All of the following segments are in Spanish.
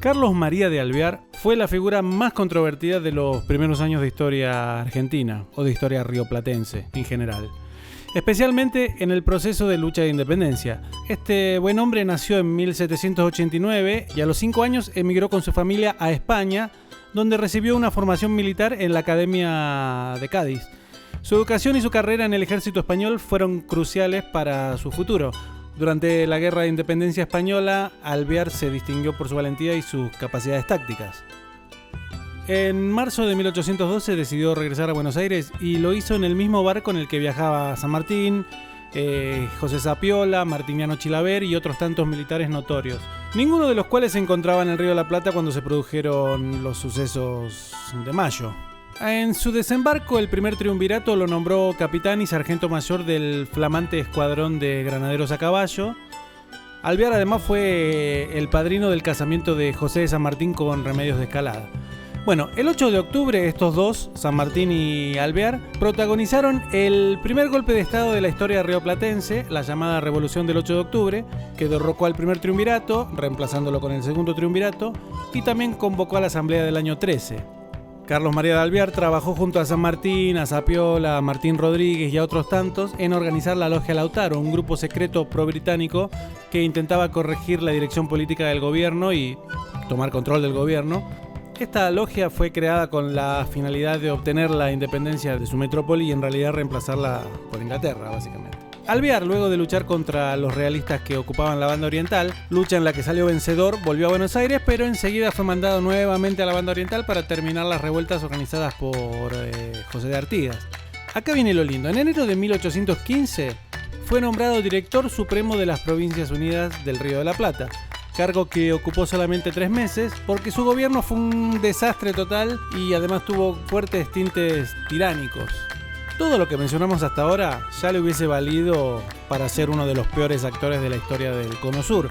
Carlos María de Alvear fue la figura más controvertida de los primeros años de historia argentina, o de historia rioplatense en general, especialmente en el proceso de lucha de independencia. Este buen hombre nació en 1789 y a los 5 años emigró con su familia a España, donde recibió una formación militar en la Academia de Cádiz. Su educación y su carrera en el ejército español fueron cruciales para su futuro. Durante la Guerra de Independencia Española, Alvear se distinguió por su valentía y sus capacidades tácticas. En marzo de 1812 decidió regresar a Buenos Aires y lo hizo en el mismo barco en el que viajaba San Martín, José Sapiola, Martiniano Chilaver y otros tantos militares notorios, ninguno de los cuales se encontraba en el Río de la Plata cuando se produjeron los sucesos de mayo. En su desembarco, el primer triunvirato lo nombró capitán y sargento mayor del flamante escuadrón de granaderos a caballo. Alvear además fue el padrino del casamiento de José de San Martín con Remedios de Escalada. Bueno, el 8 de octubre estos dos, San Martín y Alvear, protagonizaron el primer golpe de estado de la historia rioplatense, la llamada Revolución del 8 de octubre, que derrocó al primer triunvirato, reemplazándolo con el segundo triunvirato, y también convocó a la asamblea del año 13. Carlos María de Alvear trabajó junto a San Martín, a Sapiola, a Martín Rodríguez y a otros tantos en organizar la Logia Lautaro, un grupo secreto pro-británico que intentaba corregir la dirección política del gobierno y tomar control del gobierno. Esta logia fue creada con la finalidad de obtener la independencia de su metrópoli y en realidad reemplazarla por Inglaterra, básicamente. Alvear, luego de luchar contra los realistas que ocupaban la banda oriental, lucha en la que salió vencedor, volvió a Buenos Aires, pero enseguida fue mandado nuevamente a la banda oriental para terminar las revueltas organizadas por José de Artigas. Acá viene lo lindo. En enero de 1815 fue nombrado director supremo de las Provincias Unidas del Río de la Plata, cargo que ocupó solamente 3 meses porque su gobierno fue un desastre total y además tuvo fuertes tintes tiránicos. Todo lo que mencionamos hasta ahora ya le hubiese valido para ser uno de los peores actores de la historia del Cono Sur.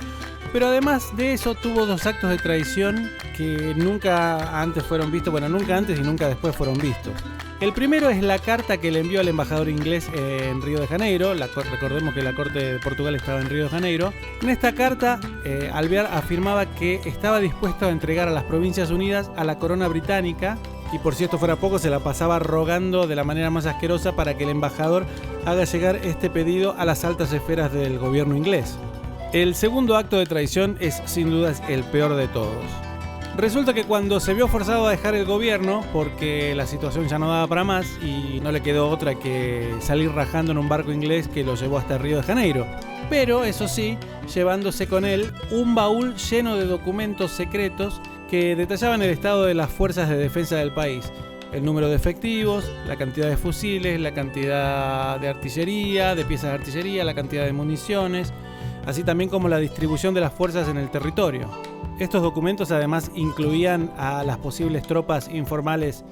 Pero además de eso tuvo 2 actos de traición que nunca antes fueron vistos, bueno, nunca antes y nunca después fueron vistos. El primero es la carta que le envió al embajador inglés en Río de Janeiro. Recordemos que la corte de Portugal estaba en Río de Janeiro. En esta carta, Alvear afirmaba que estaba dispuesto a entregar a las Provincias Unidas a la corona británica. Y por si esto fuera poco, se la pasaba rogando de la manera más asquerosa para que el embajador haga llegar este pedido a las altas esferas del gobierno inglés. El segundo acto de traición es sin dudas el peor de todos. Resulta que cuando se vio forzado a dejar el gobierno, porque la situación ya no daba para más y no le quedó otra que salir rajando en un barco inglés que lo llevó hasta Río de Janeiro. Pero, eso sí, llevándose con él un baúl lleno de documentos secretos que detallaban el estado de las fuerzas de defensa del país, el número de efectivos, la cantidad de fusiles, la cantidad de artillería, de piezas de artillería, la cantidad de municiones, así también como la distribución de las fuerzas en el territorio. Estos documentos además incluían a las posibles tropas informales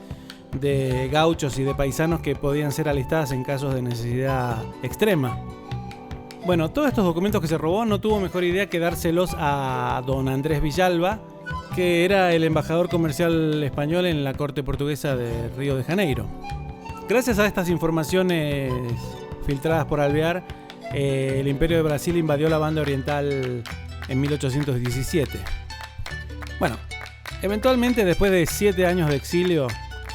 de gauchos y de paisanos que podían ser alistadas en casos de necesidad extrema. Bueno, todos estos documentos que se robó no tuvo mejor idea que dárselos a don Andrés Villalba, que era el embajador comercial español en la corte portuguesa de Río de Janeiro. Gracias a estas informaciones filtradas por Alvear, el Imperio de Brasil invadió la banda oriental en 1817. Bueno, eventualmente después de 7 años de exilio,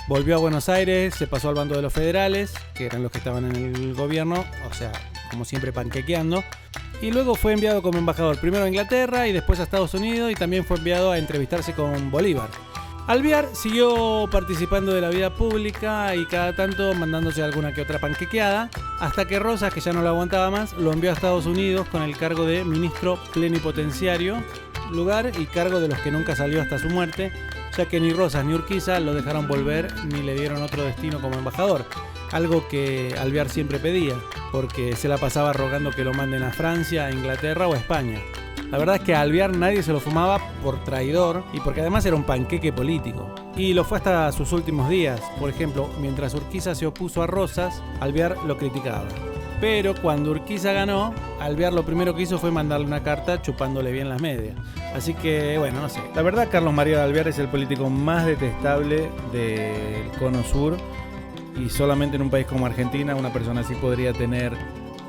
volvió a Buenos Aires, se pasó al bando de los federales, que eran los que estaban en el gobierno, o sea, como siempre panquequeando. Y luego fue enviado como embajador primero a Inglaterra y después a Estados Unidos y también fue enviado a entrevistarse con Bolívar. Alvear siguió participando de la vida pública y cada tanto mandándose alguna que otra panquequeada, hasta que Rosas, que ya no lo aguantaba más, lo envió a Estados Unidos con el cargo de ministro plenipotenciario, lugar y cargo de los que nunca salió hasta su muerte, ya que ni Rosas ni Urquiza lo dejaron volver ni le dieron otro destino como embajador. Algo que Alvear siempre pedía, porque se la pasaba rogando que lo manden a Francia, a Inglaterra o a España. La verdad es que a Alvear nadie se lo fumaba por traidor y porque además era un panqueque político. Y lo fue hasta sus últimos días. Por ejemplo, mientras Urquiza se opuso a Rosas, Alvear lo criticaba. Pero cuando Urquiza ganó, Alvear lo primero que hizo fue mandarle una carta chupándole bien las medias. Así que, bueno, no sé. La verdad, Carlos María de Alvear es el político más detestable del Cono Sur. Y solamente en un país como Argentina una persona así podría tener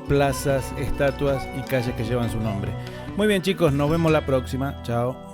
plazas, estatuas y calles que llevan su nombre. Muy bien, chicos, nos vemos la próxima. Chao.